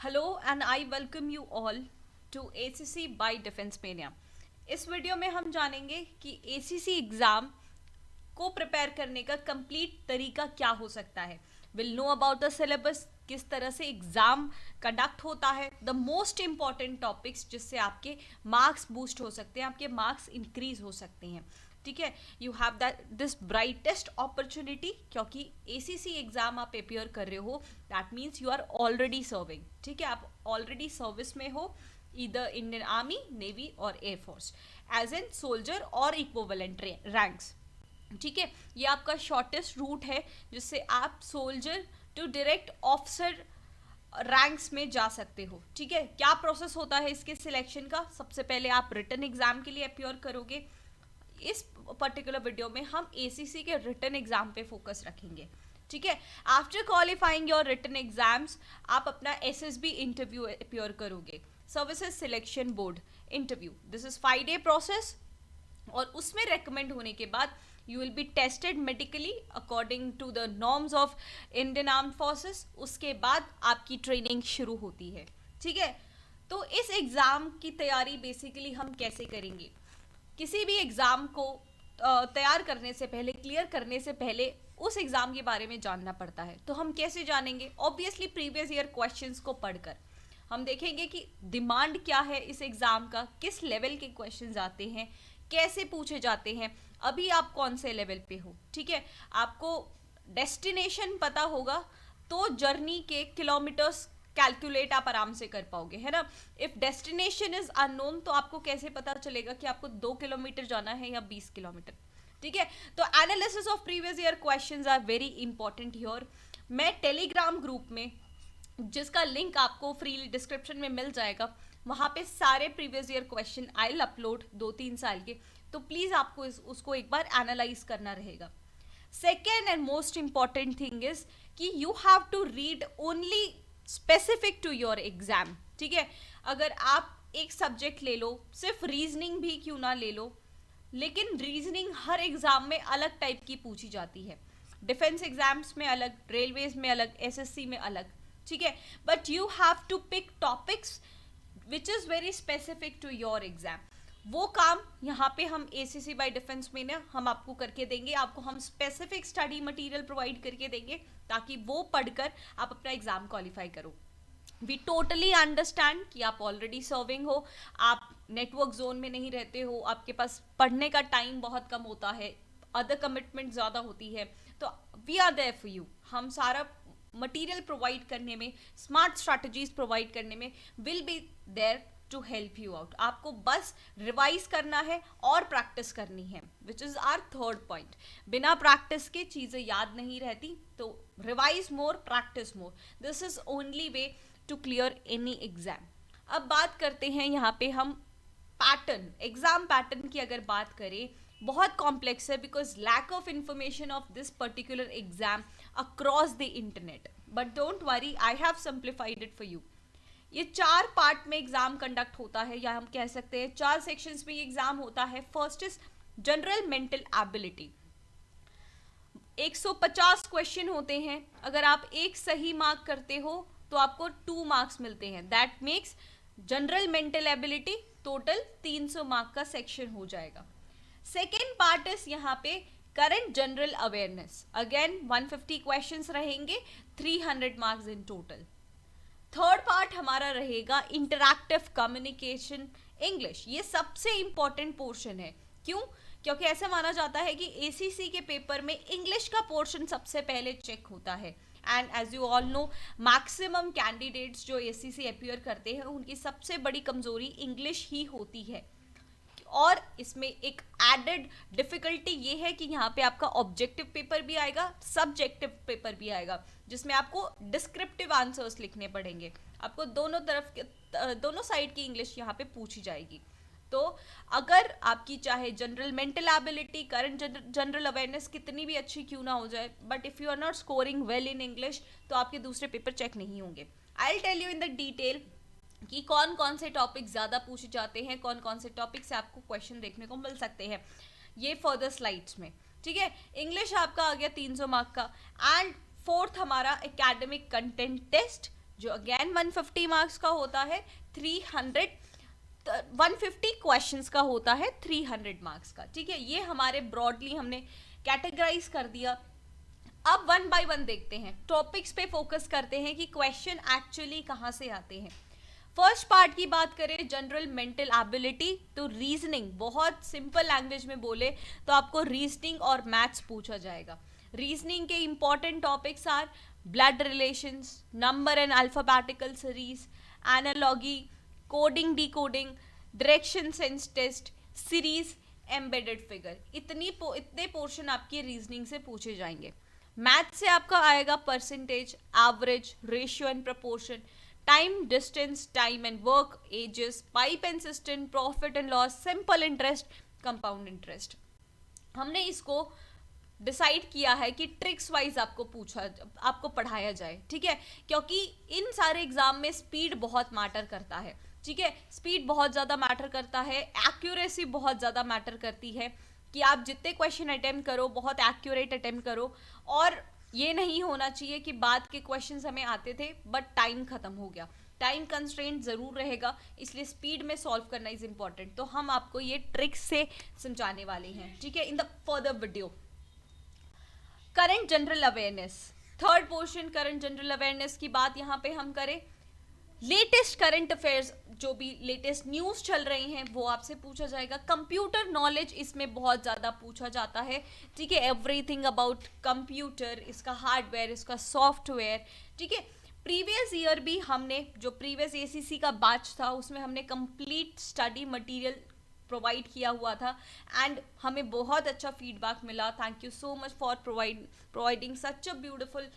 Hello and I welcome you all to ACC by Defence Mania. इस वीडियो में हम जानेंगे कि एसीसी एग्ज़ाम को प्रिपेयर करने का कंप्लीट तरीका क्या हो सकता है। Will know about the syllabus, किस तरह से एग्ज़ाम कंडक्ट होता है, द मोस्ट इम्पॉर्टेंट टॉपिक्स जिससे आपके मार्क्स बूस्ट हो सकते हैं, आपके मार्क्स इंक्रीज हो सकते हैं। ठीक है, you have that this brightest opportunity, क्योंकि एसीसी एग्जाम आप अपेयर कर रहे हो, that means you are already serving. ठीक है, आप ऑलरेडी सर्विस में हो, इधर इंडियन आर्मी, नेवी और एयरफोर्स, एज एन सोल्जर और इक्विवेलेंट रैंक्स। ठीक है, ये आपका शॉर्टेस्ट रूट है जिससे आप soldier to direct officer ranks में जा सकते हो। ठीक है, क्या प्रोसेस होता है इसके सिलेक्शन का? सबसे पहले आप रिटन एग्जाम के लिए अपियर करोगे। इस पर्टिकुलर वीडियो में हम एसीसी के रिटन एग्जाम पे फोकस रखेंगे। ठीक है, after qualifying your written exams आप अपना एसएसबी इंटरव्यू अपियर करोगे, services selection board interview. This is 5 day process और उसमें रेकमेंड होने के बाद you will be tested medically according to the norms of Indian arm forces. उसके बाद आपकी ट्रेनिंग शुरू होती है। ठीक है, तो इस एग्ज़ाम की तैयारी बेसिकली हम कैसे करेंगे? किसी भी एग्ज़ाम को तैयार करने से पहले, क्लियर करने से पहले उस एग्ज़ाम के बारे में जानना पड़ता है। तो हम कैसे जानेंगे? ऑब्वियसली प्रीवियस ईयर क्वेश्चंस को पढ़कर हम देखेंगे कि डिमांड क्या है इस एग्ज़ाम का, किस लेवल के क्वेश्चंस आते हैं, कैसे पूछे जाते हैं, अभी आप कौन से लेवल पे हो। ठीक है, आपको डेस्टिनेशन पता होगा तो जर्नी के किलोमीटर्स कैलकुलेट आप आराम से कर पाओगे, है ना। इफ डेस्टिनेशन इज अननोन तो आपको कैसे पता चलेगा कि आपको 2 किलोमीटर जाना है या 20 किलोमीटर। ठीक है, तो analysis of previous year questions are very important here. मैं टेलीग्राम ग्रुप में, जिसका लिंक आपको फ्री डिस्क्रिप्शन में मिल जाएगा, वहाँ पे सारे previous year question I will upload 2-3 साल के। तो प्लीज़ आपको उसको एक बार एनालाइज करना रहेगा। Second and most important thing is कि you have to read only specific to your exam. ठीक है, अगर आप एक सब्जेक्ट ले लो, सिर्फ रीजनिंग भी क्यों ना ले लो, लेकिन रीजनिंग हर एग्जाम में अलग टाइप की पूछी जाती है। डिफेंस एग्जाम्स में अलग, रेलवेज में अलग, एसएससी में अलग। ठीक है, but you have to pick topics which is very specific to your exam. वो काम यहाँ पे हम एसीसी बाय डिफेंस में ना हम आपको करके देंगे। आपको हम स्पेसिफिक स्टडी मटेरियल प्रोवाइड करके देंगे ताकि वो पढ़कर आप अपना एग्जाम क्वालिफाई करो। वी टोटली अंडरस्टैंड कि आप ऑलरेडी सर्विंग हो, आप नेटवर्क जोन में नहीं रहते हो, आपके पास पढ़ने का टाइम बहुत कम होता है, अदर कमिटमेंट ज़्यादा होती है। तो we are there for you. हम सारा मटेरियल प्रोवाइड करने में, स्मार्ट स्ट्रैटेजीज प्रोवाइड करने में will be there to help you out. आपको बस रिवाइज करना है और प्रैक्टिस करनी है, which is our third point. बिना प्रैक्टिस के चीज़ें याद नहीं रहती, तो revise more, practice more, this is only way to clear any exam. अब बात करते हैं यहाँ पे हम पैटर्न, एग्जाम पैटर्न की अगर बात करें, बहुत कॉम्प्लेक्स है because lack of information of this particular exam across the internet. But don't worry, I have simplified it for you. ये 4 पार्ट में एग्जाम कंडक्ट होता है, या हम कह सकते हैं 4 सेक्शंस में ये एग्जाम होता है। First is general mental ability. 150 question होते हैं। अगर आप एक सही मार्क करते हो तो आपको 2 मार्क्स मिलते हैं। That makes general mental ability total 300 mark का सेक्शन हो जाएगा। सेकेंड पार्ट इज यहाँ पे current general awareness. Again 150 questions रहेंगे, 300 marks in total. Third part हमारा रहेगा इंटरैक्टिव कम्युनिकेशन इंग्लिश। ये सबसे इंपॉर्टेंट पोर्शन है। क्यों? क्योंकि ऐसा माना जाता है कि एसीसी के पेपर में इंग्लिश का पोर्शन सबसे पहले चेक होता है। And as you all know, maximum candidates जो एसीसी अपियर करते हैं उनकी सबसे बड़ी कमजोरी इंग्लिश ही होती है। और इसमें एक एडेड डिफिकल्टी ये है कि यहाँ पे आपका ऑब्जेक्टिव पेपर भी आएगा, सब्जेक्टिव पेपर भी आएगा, जिसमें आपको डिस्क्रिप्टिव आंसर्स लिखने पड़ेंगे। आपको दोनों तरफ के, दोनों साइड की इंग्लिश यहाँ पे पूछी जाएगी। तो अगर आपकी चाहे general mental ability, current general awareness कितनी भी अच्छी क्यों ना हो जाए, but if you are not scoring well in English, तो आपके दूसरे पेपर चेक नहीं होंगे। I will tell you in the detail कि कौन कौन से टॉपिक ज़्यादा पूछे जाते हैं, कौन कौन से टॉपिक से आपको क्वेश्चन देखने को मिल सकते हैं, ये फर्दर स्लाइड्स में। ठीक है, इंग्लिश आपका आ गया 300 मार्क का। एंड फोर्थ हमारा एकेडमिक कंटेंट टेस्ट, जो अगेन 150 मार्क्स का होता है, 150 क्वेश्चंस का होता है 300 मार्क्स का। ठीक है, ये हमारे ब्रॉडली हमने कैटेगराइज कर दिया। अब वन बाय वन देखते हैं, टॉपिक्स पे फोकस करते हैं कि क्वेश्चन एक्चुअली कहाँ से आते हैं। फर्स्ट पार्ट की बात करें, जनरल मेंटल एबिलिटी, तो रीजनिंग, बहुत सिंपल लैंग्वेज में बोले तो आपको रीजनिंग और मैथ्स पूछा जाएगा। रीजनिंग के important topics are blood relations, number and alphabetical series, analogy, coding decoding, direction sense test, series, embedded figure. इतने पोर्शन आपके रीजनिंग से पूछे जाएंगे। मैथ से आपका आएगा percentage, average, ratio and proportion, time, distance, time and work, ages, pipe and system, profit and loss, simple interest, compound interest. हमने इसको डिसाइड किया है कि ट्रिक्स वाइज आपको पढ़ाया जाए। ठीक है, क्योंकि इन सारे एग्जाम में स्पीड बहुत मैटर करता है। ठीक है, स्पीड बहुत ज़्यादा मैटर करता है, एक्यूरेसी बहुत ज़्यादा मैटर करती है कि आप जितने क्वेश्चन अटेम्प्ट करो बहुत एक्यूरेट अटेम्प्ट करो। और ये नहीं होना चाहिए कि बाद के क्वेश्चंस हमें आते थे बट टाइम खत्म हो गया। टाइम कंस्ट्रेंट ज़रूर रहेगा, इसलिए स्पीड में सॉल्व करना इज इम्पॉर्टेंट। तो हम आपको ये ट्रिक्स से समझाने वाले हैं। ठीक है, in the further video. Current general awareness, third portion, current general awareness की बात यहाँ पे हम करें। लेटेस्ट करंट अफेयर्स, जो भी लेटेस्ट न्यूज़ चल रही हैं वो आपसे पूछा जाएगा। कंप्यूटर नॉलेज इसमें बहुत ज़्यादा पूछा जाता है। ठीक है, एवरीथिंग अबाउट कंप्यूटर, इसका हार्डवेयर, इसका सॉफ्टवेयर। ठीक है, प्रीवियस ईयर भी हमने, जो प्रीवियस एसीसी का बैच था उसमें हमने कंप्लीट स्टडी मटेरियल प्रोवाइड किया हुआ था एंड हमें बहुत अच्छा फीडबैक मिला। Thank you so much for providing such a beautiful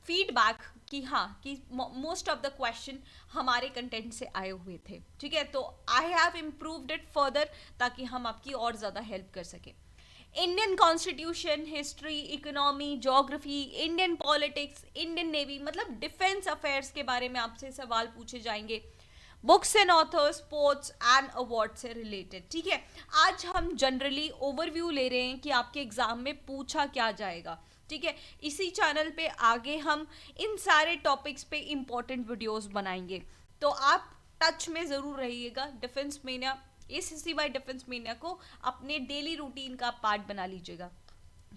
feedback कि हाँ, कि मोस्ट ऑफ द क्वेश्चन हमारे कंटेंट से आए हुए थे। ठीक है, तो I have improved it further ताकि हम आपकी और ज़्यादा हेल्प कर सकें। Indian constitution, history, economy, geography, Indian politics, Indian navy, मतलब डिफेंस अफेयर्स के बारे में आपसे सवाल पूछे जाएंगे। Books and authors, sports and award से रिलेटेड। ठीक है, आज हम जनरली ओवरव्यू ले रहे हैं कि आपके एग्जाम में पूछा क्या जाएगा। ठीक है, इसी चैनल पे आगे हम इन सारे टॉपिक्स पे इंपॉर्टेंट वीडियोस बनाएंगे, तो आप टच में ज़रूर रहिएगा। Defence mania, ACC by Defence mania को अपने डेली रूटीन का पार्ट बना लीजिएगा।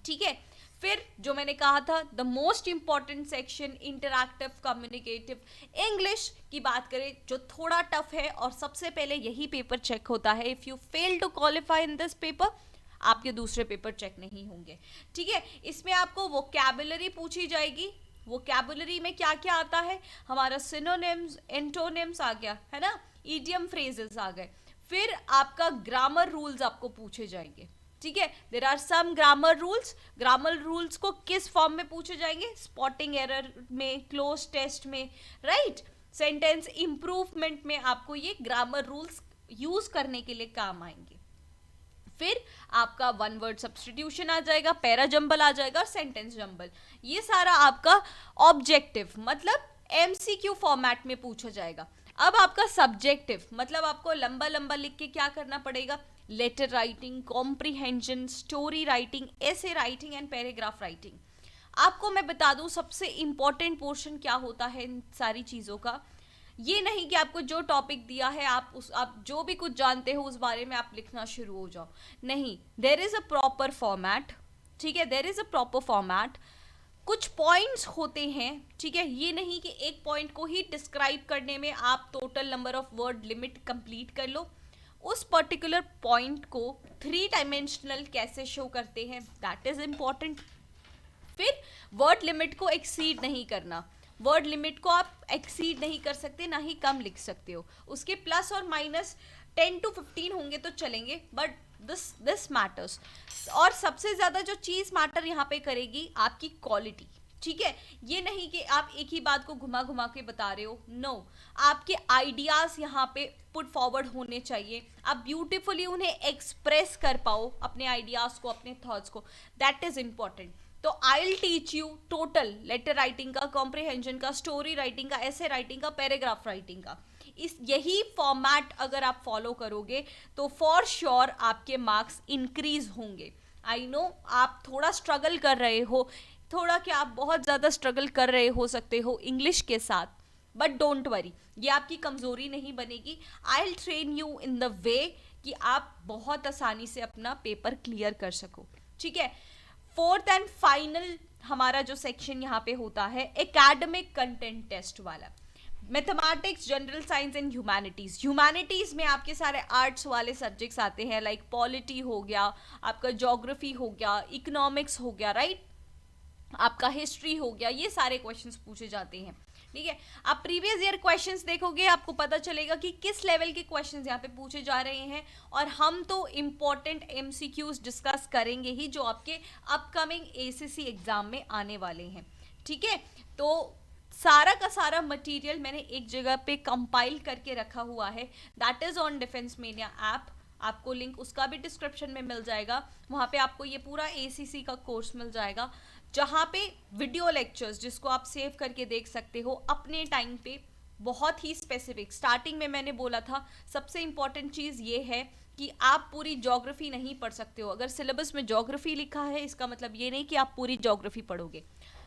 ठीक है, फिर जो मैंने कहा था, the most important section, interactive communicative English की बात करें, जो थोड़ा टफ है और सबसे पहले यही पेपर चेक होता है। If you fail to qualify in this paper, आपके दूसरे पेपर चेक नहीं होंगे। ठीक है, इसमें आपको वोकैबुलरी पूछी जाएगी। वोकैबुलरी में क्या क्या आता है, हमारा सिनोनिम्स, एंटोनिम्स आ गया है ना, इडियम फ्रेजेस आ गए। फिर आपका ग्रामर रूल्स आपको पूछे जाएंगे। ठीक है, there are some grammar rules. Grammar rules को किस फॉर्म में पूछे जाएंगे, स्पॉटिंग एरर में, क्लोज टेस्ट में, राइट, सेंटेंस इंप्रूवमेंट में आपको ये ग्रामर रूल्स यूज करने के लिए काम आएंगे। फिर आपका वन वर्ड सब्स्टिट्यूशन आ जाएगा, पैरा जंबल आ जाएगा और सेंटेंस जंबल। ये सारा आपका ऑब्जेक्टिव मतलब एमसीक्यू फॉर्मेट में पूछा जाएगा। अब आपका सब्जेक्टिव मतलब आपको लंबा लंबा लिख के क्या करना पड़ेगा, letter writing, comprehension, story writing, essay writing and paragraph writing. आपको मैं बता दूं सबसे इंपॉर्टेंट पोर्शन क्या होता है इन सारी चीज़ों का। ये नहीं कि आपको जो टॉपिक दिया है आप जो भी कुछ जानते हो उस बारे में आप लिखना शुरू हो जाओ, नहीं, there is a proper format. ठीक है, there is a proper format. कुछ पॉइंट्स होते हैं। ठीक है, ये नहीं कि एक पॉइंट को ही डिस्क्राइब करने में आप total number of word limit complete कर लो। उस पर्टिकुलर पॉइंट को 3 डायमेंशनल कैसे शो करते हैं, दैट इज इम्पॉर्टेंट। फिर वर्ड लिमिट को एक्सीड नहीं करना, वर्ड लिमिट को आप एक्सीड नहीं कर सकते, ना ही कम लिख सकते हो। उसके प्लस और माइनस 10 to 15 होंगे तो चलेंगे, बट दिस मैटर्स। और सबसे ज़्यादा जो चीज़ मैटर यहाँ पे करेगी आपकी क्वालिटी। ठीक है, ये नहीं कि आप एक ही बात को घुमा घुमा के बता रहे हो, नो, आपके आइडियाज़ यहाँ पे पुट फॉरवर्ड होने चाहिए। आप ब्यूटिफुली उन्हें एक्सप्रेस कर पाओ, अपने आइडियाज़ को, अपने थॉट्स को, दैट इज़ इम्पॉर्टेंट। तो I will teach you total letter writing का, कॉम्प्रिहेंशन का, स्टोरी राइटिंग का, ऐसे राइटिंग का, पैराग्राफ राइटिंग का। इस यही फॉर्मेट अगर आप फॉलो करोगे तो फॉर श्योर आपके मार्क्स इंक्रीज होंगे। आई नो आप थोड़ा स्ट्रगल कर रहे हो, थोड़ा क्या आप बहुत ज़्यादा स्ट्रगल कर रहे हो सकते हो इंग्लिश के साथ, बट डोंट वरी, ये आपकी कमजोरी नहीं बनेगी। I will train you in the way कि आप बहुत आसानी से अपना पेपर क्लियर कर सको, ठीक है। फोर्थ एंड फाइनल हमारा जो सेक्शन यहाँ पे होता है एकेडमिक कंटेंट टेस्ट वाला। Mathematics, general science and humanities. Humanities में आपके सारे आर्ट्स वाले सब्जेक्ट्स आते हैं, लाइक पॉलिटी हो गया, आपका ज्योग्राफी हो गया, इकोनॉमिक्स हो गया, राइट, आपका हिस्ट्री हो गया, ये सारे क्वेश्चंस पूछे जाते हैं, ठीक है। आप प्रीवियस ईयर क्वेश्चंस देखोगे, आपको पता चलेगा कि किस लेवल के क्वेश्चंस यहाँ पे पूछे जा रहे हैं। और हम तो इम्पोर्टेंट एमसीक्यूज डिस्कस करेंगे ही जो आपके अपकमिंग एसीसी एग्जाम में आने वाले हैं, ठीक है। तो सारा का सारा मटेरियल मैंने एक जगह पे कंपाइल करके रखा हुआ है, that is on defence mania app. आपको लिंक उसका भी डिस्क्रिप्शन में मिल जाएगा, वहाँ पे आपको ये पूरा एसीसी का कोर्स मिल जाएगा, जहाँ पे वीडियो लेक्चर्स जिसको आप सेव करके देख सकते हो अपने टाइम पे, बहुत ही स्पेसिफिक। स्टार्टिंग में मैंने बोला था सबसे इंपॉर्टेंट चीज़ ये है कि आप पूरी ज्योग्राफी नहीं पढ़ सकते हो। अगर सिलेबस में ज्योग्राफी लिखा है इसका मतलब ये नहीं कि आप पूरी ज्योग्राफी पढ़ोगे,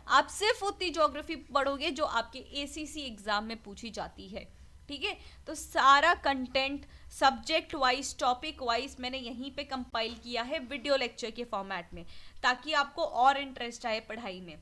आप सिर्फ उतनी ज्योग्राफी पढ़ोगे जो आपके एसीसी एग्जाम में पूछी जाती है, ठीक है। तो सारा content subject wise, topic wise मैंने यहीं पे कंपाइल किया है वीडियो लेक्चर के फॉर्मेट में, ताकि आपको और इंटरेस्ट आए पढ़ाई में,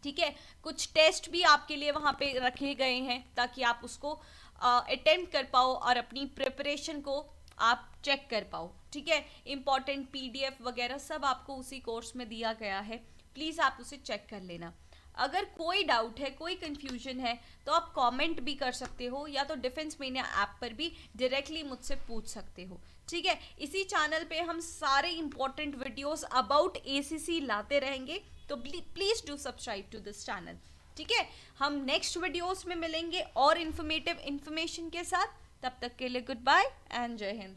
ठीक है। कुछ टेस्ट भी आपके लिए वहाँ पे रखे गए हैं ताकि आप उसको अटेम्प्ट कर पाओ और अपनी प्रिपरेशन को आप चेक कर पाओ, ठीक है। इंपॉर्टेंट पीडीएफ वगैरह सब आपको उसी कोर्स में दिया गया है, प्लीज़ आप उसे चेक कर लेना। अगर कोई डाउट है, कोई कंफ्यूजन है तो आप कमेंट भी कर सकते हो, या तो डिफेंस मेनिया ऐप पर भी डायरेक्टली मुझसे पूछ सकते हो, ठीक है। इसी चैनल पे हम सारे इंपॉर्टेंट वीडियोस अबाउट एसीसी लाते रहेंगे, तो please do subscribe to this channel, ठीक है। हम नेक्स्ट वीडियोस में मिलेंगे और इन्फॉर्मेटिव इन्फॉर्मेशन के साथ। तब तक के लिए गुड बाय एंड जय हिंद।